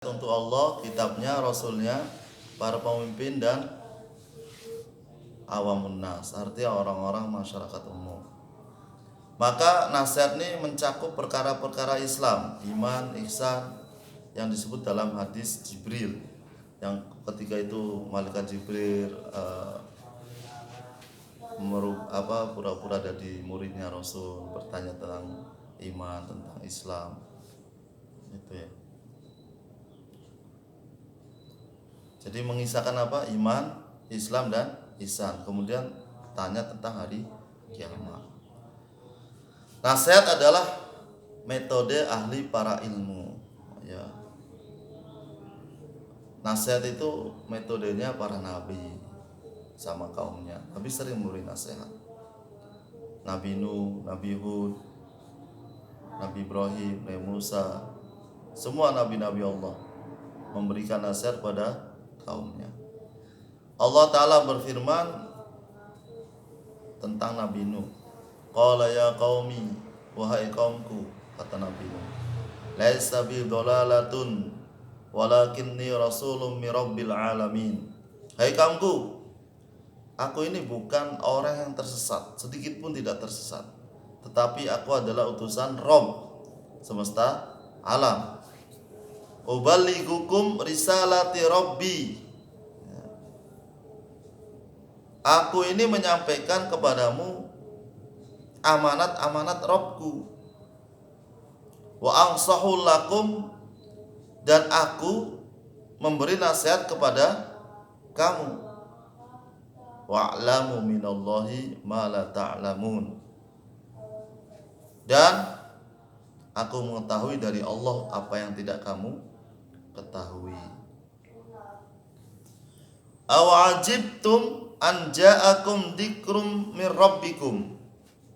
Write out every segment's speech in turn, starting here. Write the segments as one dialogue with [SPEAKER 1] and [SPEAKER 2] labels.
[SPEAKER 1] untuk Allah, kitabnya, rasulnya, para pemimpin dan awamun nas, artinya orang-orang masyarakat umum. Maka nasihat ini mencakup perkara-perkara Islam, iman, ihsan yang disebut dalam hadis Jibril, yang ketika itu malaikat Jibril pura-pura jadi muridnya Rasul, bertanya tentang iman, tentang Islam, itu ya. Jadi mengisahkan apa? Iman, Islam dan ihsan. Kemudian tanya tentang hari kiamat. Nasihat adalah metode ahli para ilmu. Ya. Nasihat itu metodenya para nabi sama kaumnya. Nabi sering memberi nasihat. Nabi Nuh, Nabi Hud, Nabi Ibrahim, Nabi Musa, semua nabi-nabi Allah memberikan nasihat pada kaumnya. Allah Ta'ala berfirman tentang Nabi Nuh. Qala ya qaumi, wahai kaumku, kata Nabi Nuh, laisa bi dhalalatun walakinni rasulun min rabbil alamin. Hai kaumku, aku ini bukan orang yang tersesat, sedikit pun tidak tersesat, tetapi aku adalah utusan Rabb semesta alam. Uballighukum risalati rabbi. Aku ini menyampaikan kepadamu amanat-amanat Rabbku. Wa ansahul lakum, dan aku memberi nasihat kepada kamu. Wa'lamu minallahi ma la ta'lamun. Dan aku mengetahui dari Allah apa yang tidak kamu ketahui. Awajibtum an ja'akum dzikrum min rabbikum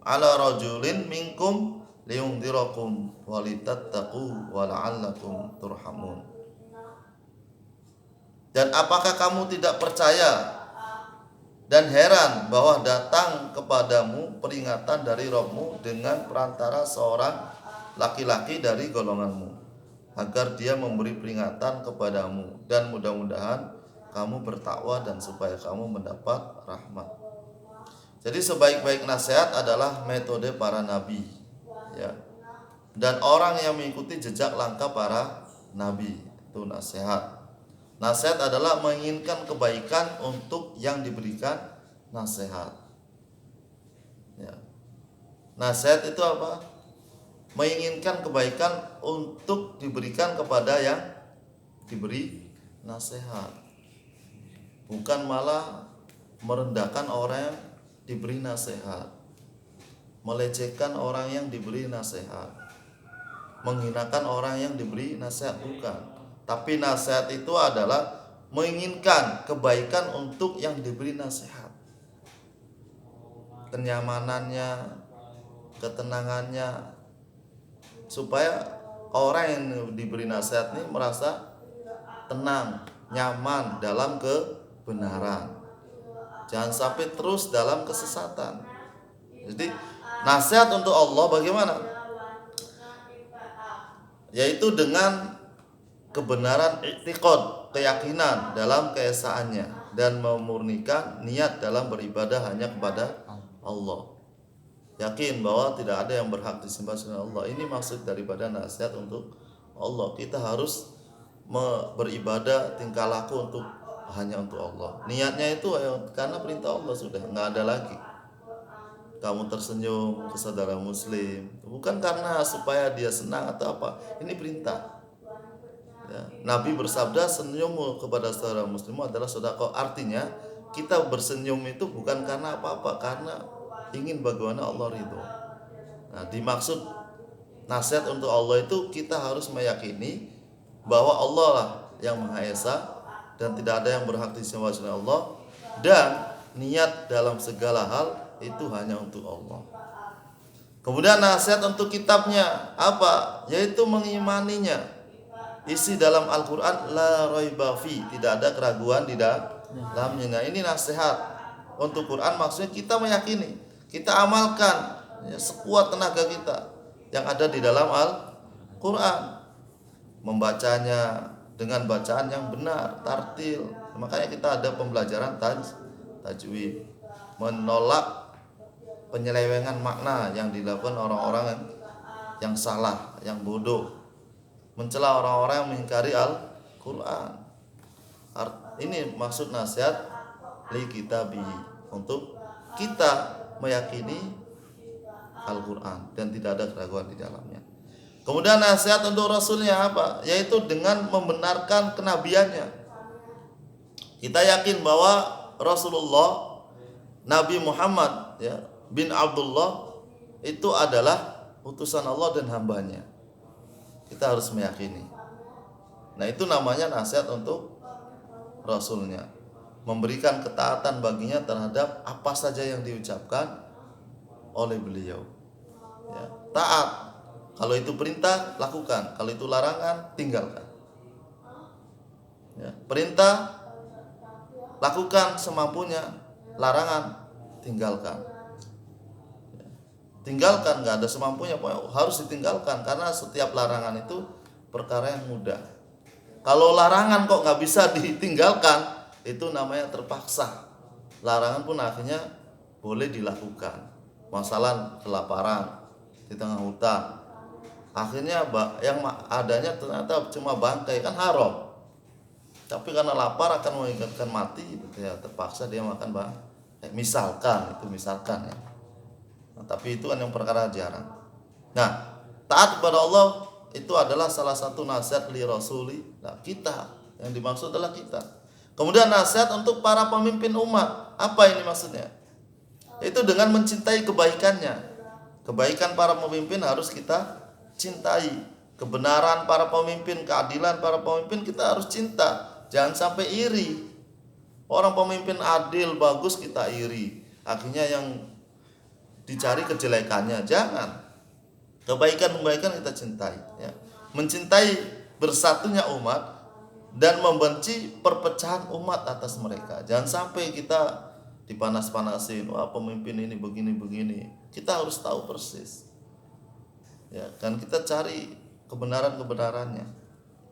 [SPEAKER 1] ala rajulin minkum liyundhirakum walitattaqu wa la'allakum turhamun. Dan apakah kamu tidak percaya dan heran bahwa datang kepadamu peringatan dari Rabbmu dengan perantara seorang laki-laki dari golonganmu, agar dia memberi peringatan kepadamu, dan mudah-mudahan kamu bertakwa dan supaya kamu mendapat rahmat. Jadi sebaik-baik nasihat adalah metode para nabi, ya. Dan orang yang mengikuti jejak langkah para nabi itu nasihat. Nasihat adalah menginginkan kebaikan untuk yang diberikan nasihat. Ya. Nasihat itu apa? Menginginkan kebaikan untuk diberikan kepada yang diberi nasihat, bukan malah merendahkan orang yang diberi nasihat, melecehkan orang yang diberi nasihat, menghinakan orang yang diberi nasihat, bukan. Tapi nasihat itu adalah menginginkan kebaikan untuk yang diberi nasihat, kenyamanannya, ketenangannya, supaya orang yang diberi nasihat ini merasa tenang, nyaman dalam kebenaran, jangan sampai terus dalam kesesatan. Jadi nasihat untuk Allah bagaimana? Yaitu dengan kebenaran i'tiqad, keyakinan dalam keesaannya, dan memurnikan niat dalam beribadah hanya kepada Allah. Yakin bahwa tidak ada yang berhak disembah selain Allah. Ini maksud daripada nasihat untuk Allah. Kita harus beribadah, tingkah laku untuk hanya untuk Allah. Niatnya itu karena perintah Allah, sudah nggak ada lagi. Kamu tersenyum ke saudara muslim bukan karena supaya dia senang atau apa. Ini perintah. Ya. Nabi bersabda, senyummu kepada saudara muslim adalah sedekah. Artinya kita bersenyum itu bukan karena apa-apa, karena ingin bagaimana Allah ridho. Nah, dimaksud nasihat untuk Allah itu kita harus meyakini bahwa Allah lah yang Maha Esa dan tidak ada yang berhak disembah selain Allah, dan niat dalam segala hal itu hanya untuk Allah. Kemudian nasihat untuk kitabnya apa? Yaitu mengimaninya. Isi dalam Al-Quran la raiba fi, tidak ada keraguan di dalamnya. Nah, ini nasihat untuk Quran, maksudnya kita meyakini, kita amalkan ya, sekuat tenaga kita yang ada di dalam Al-Quran, membacanya, dengan bacaan yang benar, tartil. Makanya kita ada pembelajaran tajwid, menolak penyelewengan makna yang dilakukan orang-orang yang salah, yang bodoh, mencela orang-orang yang mengingkari Al-Qur'an. Ini maksud nasihat li kitabihi, untuk kita meyakini Al-Qur'an dan tidak ada keraguan di dalamnya. Kemudian nasihat untuk Rasulnya apa? Yaitu dengan membenarkan kenabiannya. Kita yakin bahwa Rasulullah Nabi Muhammad bin Abdullah itu adalah utusan Allah dan hambanya. Kita harus meyakini. Nah, itu namanya nasihat untuk Rasulnya, memberikan ketaatan baginya terhadap apa saja yang diucapkan oleh beliau. Taat, kalau itu perintah lakukan, kalau itu larangan tinggalkan. Perintah lakukan semampunya, larangan tinggalkan. Tinggalkan, nggak ada semampunya, harus ditinggalkan, karena setiap larangan itu perkara yang mudah. Kalau larangan kok nggak bisa ditinggalkan, itu namanya terpaksa. Larangan pun akhirnya boleh dilakukan. Masalah kelaparan di tengah hutan, akhirnya yang adanya ternyata cuma bangkai, kan haram. Tapi karena lapar akan mengakibatkan mati, terpaksa dia makan bangkai. Misalkan ya. Nah, tapi itu kan yang perkara jarang. Nah, taat kepada Allah itu adalah salah satu nasihat li rasuli. Nah, kita yang dimaksud adalah kita. Kemudian nasihat untuk para pemimpin umat. Apa ini maksudnya? Itu dengan mencintai kebaikannya. Kebaikan para pemimpin harus kita cintai. Kebenaran para pemimpin, keadilan para pemimpin kita harus cinta. Jangan sampai iri. Orang pemimpin adil, bagus, kita iri. Akhirnya yang dicari kejelekannya. Jangan. Kebaikan-kebaikan kita cintai, mencintai bersatunya umat dan membenci perpecahan umat atas mereka. Jangan sampai kita dipanas-panasin, wah pemimpin ini begini-begini. Kita harus tahu persis, kan kita cari kebenarannya.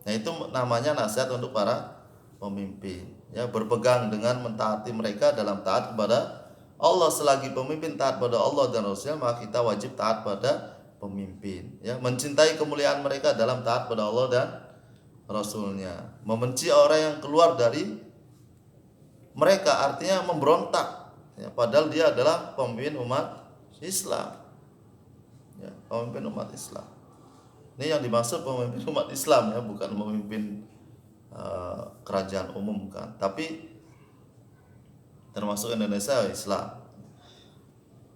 [SPEAKER 1] Nah, itu namanya nasihat untuk para pemimpin, berpegang dengan mentaati mereka dalam taat kepada Allah. Selagi pemimpin taat pada Allah dan Rasulnya, maka kita wajib taat pada pemimpin, mencintai kemuliaan mereka dalam taat pada Allah dan Rasulnya, membenci orang yang keluar dari mereka, artinya memberontak, padahal dia adalah pemimpin umat Islam, pemimpin umat Islam. Ini yang dimaksud pemimpin umat Islam, bukan memimpin kerajaan umum, kan, tapi termasuk Indonesia Islam.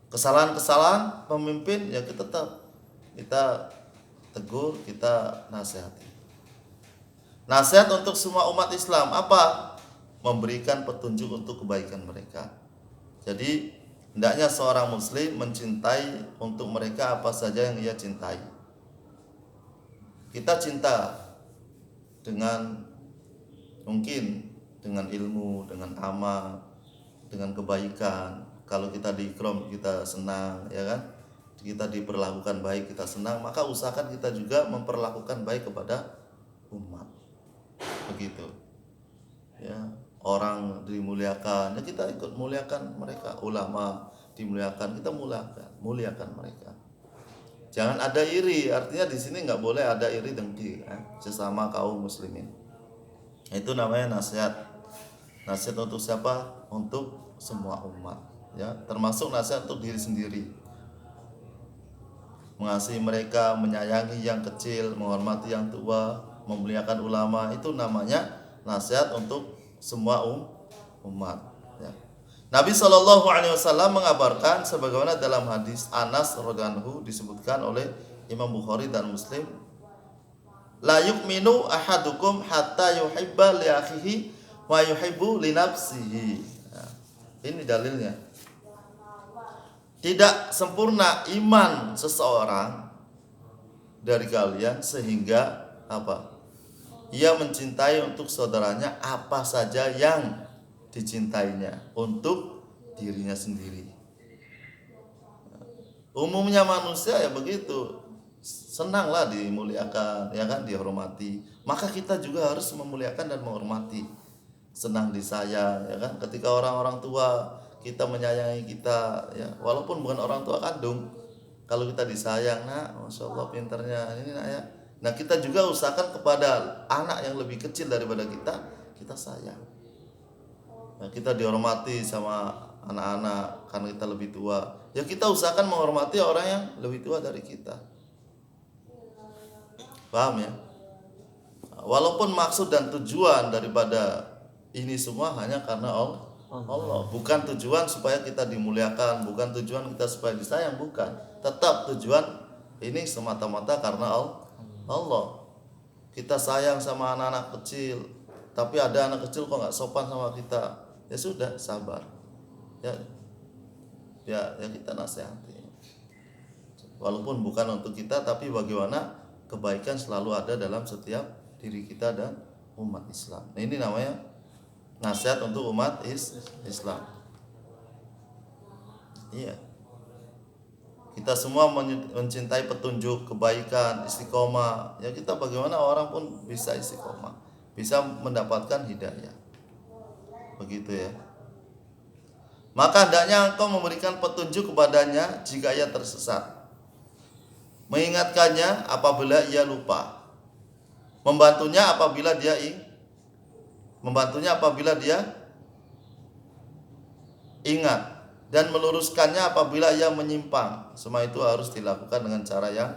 [SPEAKER 1] Kesalahan pemimpin kita tegur, kita nasihati. Nasihat untuk semua umat Islam apa? Memberikan petunjuk untuk kebaikan mereka. Jadi hendaknya seorang muslim mencintai untuk mereka apa saja yang ia cintai. Kita cinta dengan mungkin dengan ilmu, dengan amal, dengan kebaikan. Kalau kita diikram kita senang, kan? Kita diperlakukan baik kita senang, maka usahakan kita juga memperlakukan baik kepada umat. Begitu. Orang dimuliakan, kita ikut muliakan mereka. Ulama dimuliakan, kita muliakan mereka. Jangan ada iri, artinya di sini nggak boleh ada iri dengki, sesama kaum muslimin. Itu namanya nasihat. Nasihat untuk siapa? Untuk semua umat, termasuk nasihat untuk diri sendiri. Mengasihi mereka, menyayangi yang kecil, menghormati yang tua, memuliakan ulama, itu namanya nasihat untuk semua umat. Nabi SAW mengabarkan sebagaimana dalam hadis Anas radhiyallahu anhu disebutkan oleh Imam Bukhari dan Muslim, la yu'minu ahadukum hatta yuhibba li akhihi wa yuhibbu li nafsihi. Ini dalilnya. Tidak sempurna iman seseorang dari kalian sehingga apa? Ia mencintai untuk saudaranya apa saja yang dicintainya untuk dirinya sendiri. Umumnya manusia begitu, senanglah dimuliakan, kan, dihormati, maka kita juga harus memuliakan dan menghormati, senang disayang, ya kan? Ketika orang-orang tua kita menyayangi kita, ya, walaupun bukan orang tua kandung, kalau kita disayang, nak, masya Allah pinternya ini, nak, ya. Nah, kita juga usahakan kepada anak yang lebih kecil daripada kita sayang. Nah, kita dihormati sama anak-anak karena kita lebih tua, ya kita usahakan menghormati orang yang lebih tua dari kita. Paham ya? Walaupun maksud dan tujuan daripada ini semua hanya karena Allah, bukan tujuan supaya kita dimuliakan, bukan tujuan kita supaya disayang, bukan. Tetap tujuan ini semata-mata karena Allah. Kita sayang sama anak-anak kecil, tapi ada anak kecil kok nggak sopan sama kita, ya sudah, sabar, ya kita nasihati, walaupun bukan untuk kita, tapi bagaimana kebaikan selalu ada dalam setiap diri kita dan umat Islam. Nah, ini namanya nasihat untuk umat Islam. Iya, kita semua mencintai petunjuk kebaikan, istiqomah. Ya, kita bagaimana orang pun bisa istiqomah, bisa mendapatkan hidayah. Begitu ya. Maka hendaknya engkau memberikan petunjuk kepadanya jika ia tersesat, mengingatkannya apabila ia lupa, membantunya apabila dia ingat, dan meluruskannya apabila ia menyimpang. Semua itu harus dilakukan dengan cara yang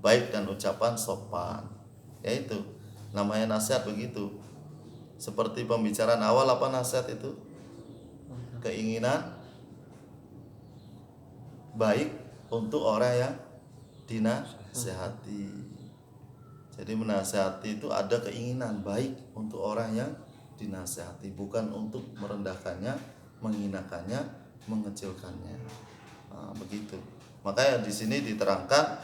[SPEAKER 1] baik dan ucapan sopan. Yaitu namanya nasihat begitu. Seperti pembicaraan awal, apa nasihat itu? Keinginan baik untuk orang yang dinasihati. Jadi menasihati itu ada keinginan baik untuk orang yang dinasihati, bukan untuk merendahkannya, menghinakannya, mengecilkannya. Nah, begitu. Makanya di sini diterangkan,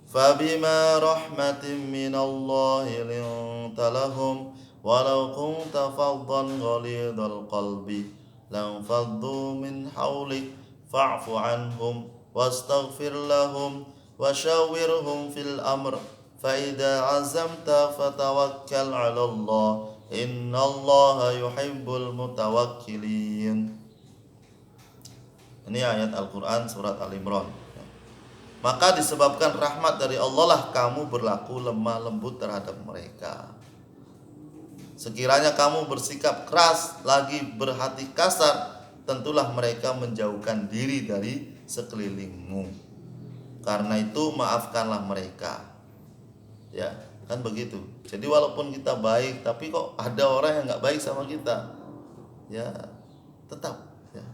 [SPEAKER 1] fabima rahmatin minallahi linta lahum walau kunta faddan ghalidhal qalbi lam faddu min hawlik fa'fu anhum wastaghfir lahum washawirhum fil amr fa idza azamta fatawakkal 'ala Allah innallaha yuhibbul mutawakkilin. Ini ayat Al-Qur'an surat Al-Imran. Maka disebabkan rahmat dari Allah lah kamu berlaku lemah lembut terhadap mereka. Sekiranya kamu bersikap keras lagi berhati kasar, tentulah mereka menjauhkan diri dari sekelilingmu. Karena itu maafkanlah mereka. Ya, kan begitu. Jadi walaupun kita baik, tapi kok ada orang yang nggak baik sama kita, ya tetap ya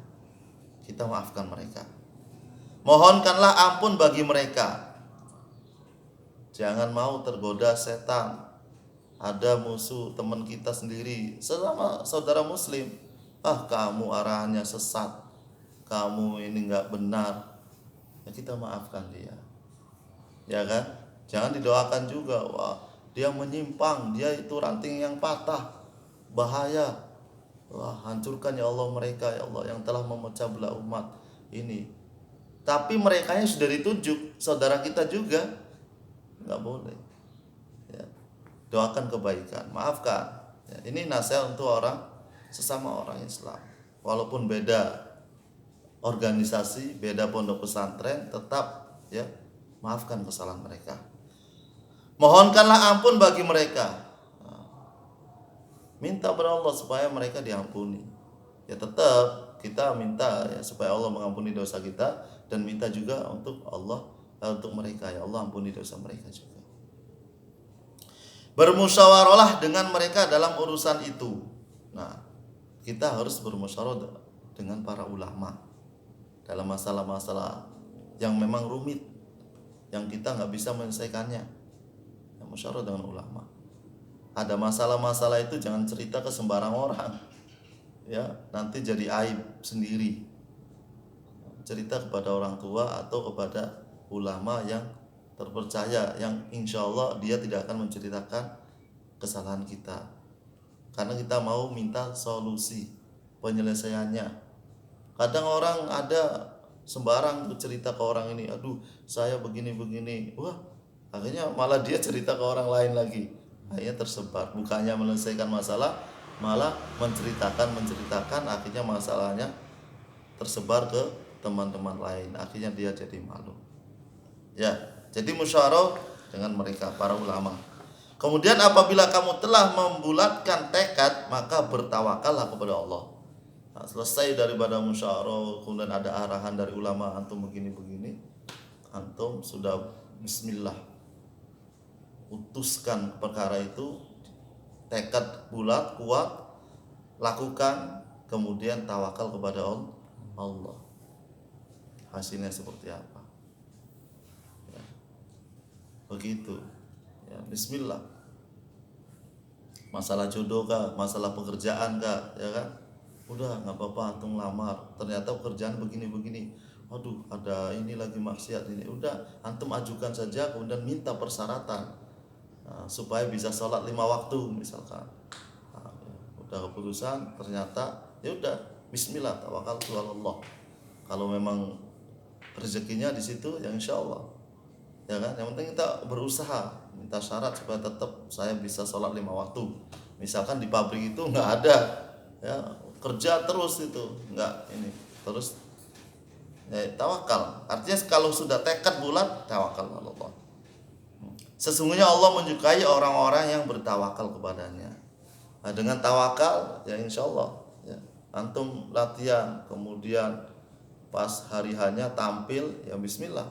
[SPEAKER 1] kita maafkan mereka. Mohonkanlah ampun bagi mereka. Jangan mau tergoda setan. Ada musuh teman kita sendiri, sesama saudara muslim, kamu arahannya sesat, kamu ini nggak benar, ya kita maafkan dia, ya kan? Jangan didoakan juga, wah dia menyimpang, dia itu ranting yang patah, bahaya, wah hancurkan ya Allah mereka, ya Allah yang telah memecah belah umat ini. Tapi merekanya sudah ditunjuk, saudara kita juga, nggak boleh. Ya. Doakan kebaikan, maafkan. Ya, ini nasihat untuk sesama orang Islam. Walaupun beda organisasi, beda pondok pesantren, tetap ya maafkan kesalahan mereka. Mohonkanlah ampun bagi mereka. Minta kepada Allah supaya mereka diampuni. Ya tetap kita minta ya supaya Allah mengampuni dosa kita, dan minta juga untuk Allah, untuk mereka, ya Allah ampuni dosa mereka juga. Bermusyawarahlah dengan mereka dalam urusan itu. Nah, kita harus bermusyawarah dengan para ulama dalam masalah-masalah yang memang rumit, yang kita nggak bisa menyelesaikannya. Ya, musyawarah dengan ulama. Ada masalah-masalah itu jangan cerita ke sembarang orang, ya nanti jadi aib sendiri. Cerita kepada orang tua atau kepada ulama yang terpercaya, yang insya Allah dia tidak akan menceritakan kesalahan kita, karena kita mau minta solusi penyelesaiannya. Kadang orang ada sembarang cerita ke orang ini, aduh saya begini-begini, wah akhirnya malah dia cerita ke orang lain lagi, akhirnya tersebar, bukannya menyelesaikan masalah malah menceritakan akhirnya masalahnya tersebar ke teman-teman lain, akhirnya dia jadi malu. Ya, jadi musyawarah dengan mereka para ulama. Kemudian apabila kamu telah membulatkan tekad, maka bertawakallah kepada Allah. Nah, selesai daripada musyawarah, kemudian ada arahan dari ulama, antum begini-begini, antum sudah bismillah putuskan perkara itu, tekad bulat kuat, lakukan, kemudian tawakal kepada Allah. Hasilnya seperti apa? Ya, begitu. Ya, bismillah. Masalah jodoh kah, masalah pekerjaan kah, ya kan? Udah nggak apa-apa, antum lamar. Ternyata pekerjaan begini-begini. Waduh, ada ini lagi maksiat ini. Udah, antum ajukan saja, kemudian minta persyaratan. Nah, supaya bisa sholat 5 waktu misalkan. Nah, udah keputusan, ternyata ya udah, bismillah, tawakal kepada Allah. Kalau memang rezekinya di situ, ya insya Allah, ya kan. Yang penting kita berusaha, minta syarat supaya tetap saya bisa sholat 5 waktu. Misalkan di pabrik itu nggak ada, ya kerja terus itu nggak ini terus, ya tawakal. Artinya kalau sudah tekad bulat, tawakal Allah. Sesungguhnya Allah menyukai orang-orang yang bertawakal kepadanya. Nah, dengan tawakal ya insya Allah, ya, antum latihan, kemudian pas hari hanya tampil, ya bismillah,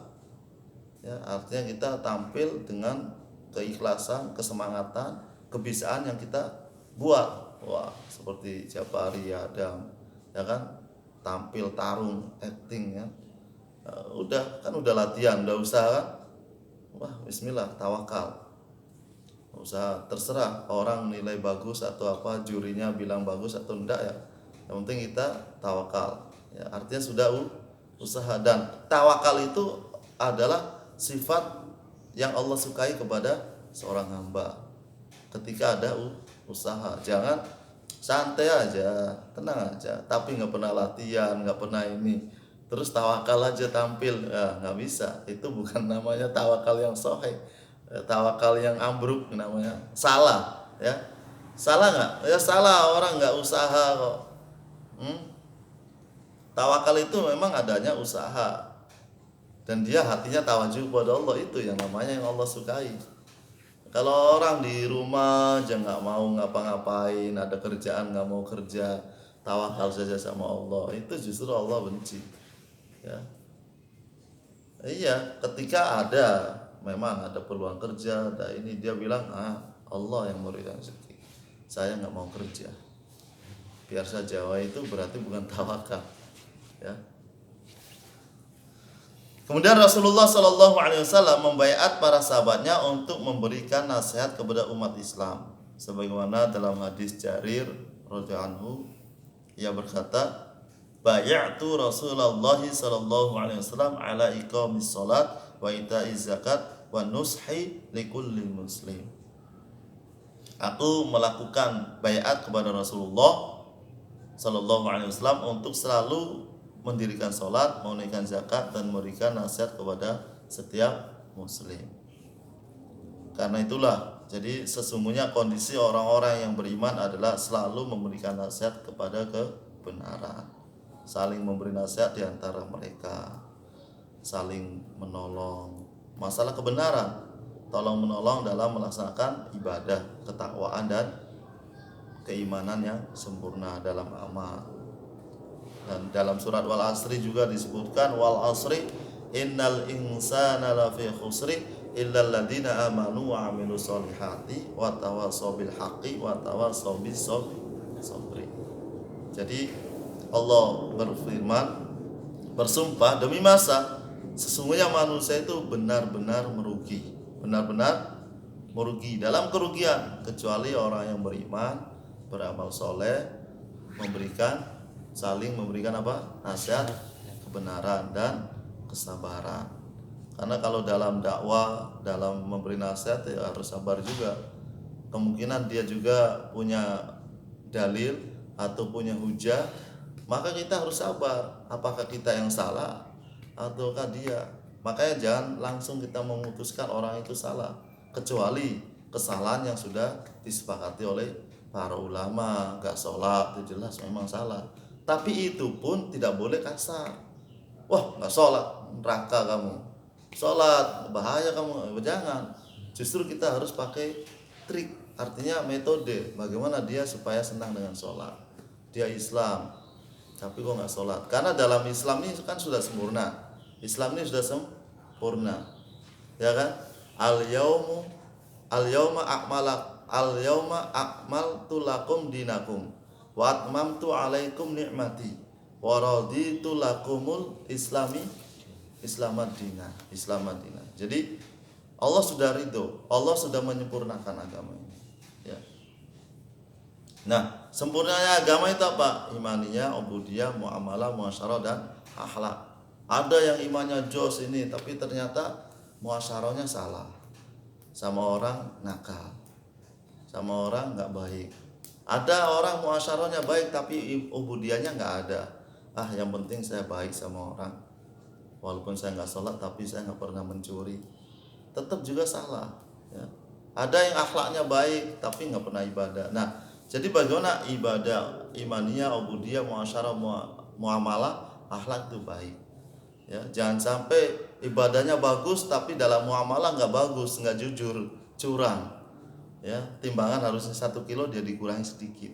[SPEAKER 1] ya artinya kita tampil dengan keikhlasan, kesemangatan, kebiasaan yang kita buat. Wah, seperti Jabari Adam, ya kan, tampil tarung, acting ya. Udah latihan, udah usaha kan? Wah, bismillah, tawakal. Usaha, terserah orang nilai bagus atau apa, jurinya bilang bagus atau enggak, ya yang penting kita tawakal, ya artinya sudah usaha. Dan tawakal itu adalah sifat yang Allah sukai kepada seorang hamba. Ketika ada usaha, jangan santai aja, tenang aja, tapi nggak pernah latihan, nggak pernah ini, terus tawakal aja tampil, ya nggak bisa. Itu bukan namanya tawakal yang sahih, tawakal yang ambruk namanya. Salah, ya salah nggak? Ya salah, orang nggak usaha kok. Tawakal itu memang adanya usaha, dan dia hatinya tawajuh kepada Allah, itu yang namanya yang Allah sukai. Kalau orang di rumah aja nggak mau ngapa-ngapain, ada kerjaan nggak mau kerja, tawakal saja sama Allah, itu justru Allah benci. Ya, iya, ketika memang ada peluang kerja, ada ini, dia bilang Allah yang memberikan rezeki, saya nggak mau kerja, biar saja. Wah, itu berarti bukan tawakal, ya. Kemudian Rasulullah Shallallahu Alaihi Wasallam membaiat para sahabatnya untuk memberikan nasihat kepada umat Islam, sebagaimana dalam hadis Jarir radhiyallahu anhu, ia berkata, bay'atu Rasulullah Shallallahu Alaihi Wasallam ala iqamis salat wa ita'iz zakat wa nushi likulli muslim. Aku melakukan baiat kepada Rasulullah Shallallahu Alaihi Wasallam untuk selalu mendirikan sholat, menunaikan zakat, dan memberikan nasihat kepada setiap muslim. Karena itulah, jadi sesungguhnya kondisi orang-orang yang beriman adalah selalu memberikan nasihat kepada kebenaran, saling memberi nasihat di antara mereka, saling menolong. Masalah kebenaran, tolong menolong dalam melaksanakan ibadah, ketakwaan, dan keimanan yang sempurna dalam amal. Dan dalam surat Wal Asri juga disebutkan, Wal Asri innal insana lafi khusri illal ladzina amanu wa amilus solihati wa tawassaw bil haqqi wa tawassaw bis sabri. Jadi Allah berfirman, bersumpah demi masa, sesungguhnya manusia itu benar-benar merugi, dalam kerugian, kecuali orang yang beriman, beramal soleh, saling memberikan nasihat, kebenaran, dan kesabaran. Karena kalau dalam dakwah, dalam memberi nasihat, ya harus sabar juga. Kemungkinan dia juga punya dalil atau punya hujah, maka kita harus sabar. Apakah kita yang salah ataukah dia? Makanya jangan langsung kita memutuskan orang itu salah, kecuali kesalahan yang sudah disepakati oleh para ulama. Gak sholat itu jelas memang salah, tapi itu pun tidak boleh kasar. Wah, nggak sholat neraka kamu, sholat bahaya kamu, jangan. Justru kita harus pakai trik, artinya metode bagaimana dia supaya senang dengan sholat. Dia Islam tapi kok nggak sholat, karena dalam Islam ini kan sudah sempurna. Islam ini sudah sempurna, ya kan? Al yauma akmaltu lakum dinakum wa atmamtu alaikum ni'mati wa raditu lakumul islamat dina. Jadi Allah sudah ridho, Allah sudah menyempurnakan agama ini, ya. Nah, sempurnanya agama itu apa? Imaniyah, ubudiyah, muamalah, muasyarah, dan akhlak. Ada yang imannya jos ini, tapi ternyata muasyarahnya salah, sama orang nakal, sama orang nggak baik. Ada orang muasyarahnya baik, tapi ubudiyahnya nggak ada. Yang penting saya baik sama orang, walaupun saya nggak sholat, tapi saya nggak pernah mencuri, tetap juga salah, ya. Ada yang akhlaknya baik, tapi nggak pernah ibadah. Nah, jadi bagaimana ibadah imaniyah, ubudiyah, muasyarah, muamalah, akhlak itu baik, ya. Jangan sampai ibadahnya bagus tapi dalam muamalah nggak bagus, nggak jujur, curang, ya. Timbangan harusnya 1 kilo dia dikurangi sedikit.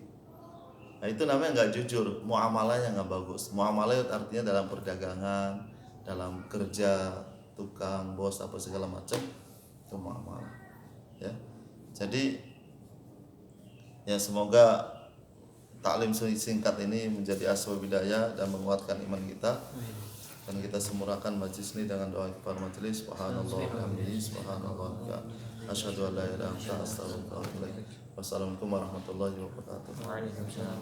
[SPEAKER 1] Nah, itu namanya nggak jujur, muamalahnya nggak bagus. Muamalah itu artinya dalam perdagangan, dalam kerja, tukang, bos, apa segala macam, itu muamalah, ya. Jadi ya, semoga taklim singkat ini menjadi asbab hidayah dan menguatkan iman kita. Dan kita semurakan majlis ini dengan doa kepada majelis. Subhanallah walhamdulillah, subhanallah wa asyhadu an la ilaha illa anta astaghfiruka wa atubu ilaik. Wassalamualaikum warahmatullahi wabarakatuh.
[SPEAKER 2] Waalaikumsalam.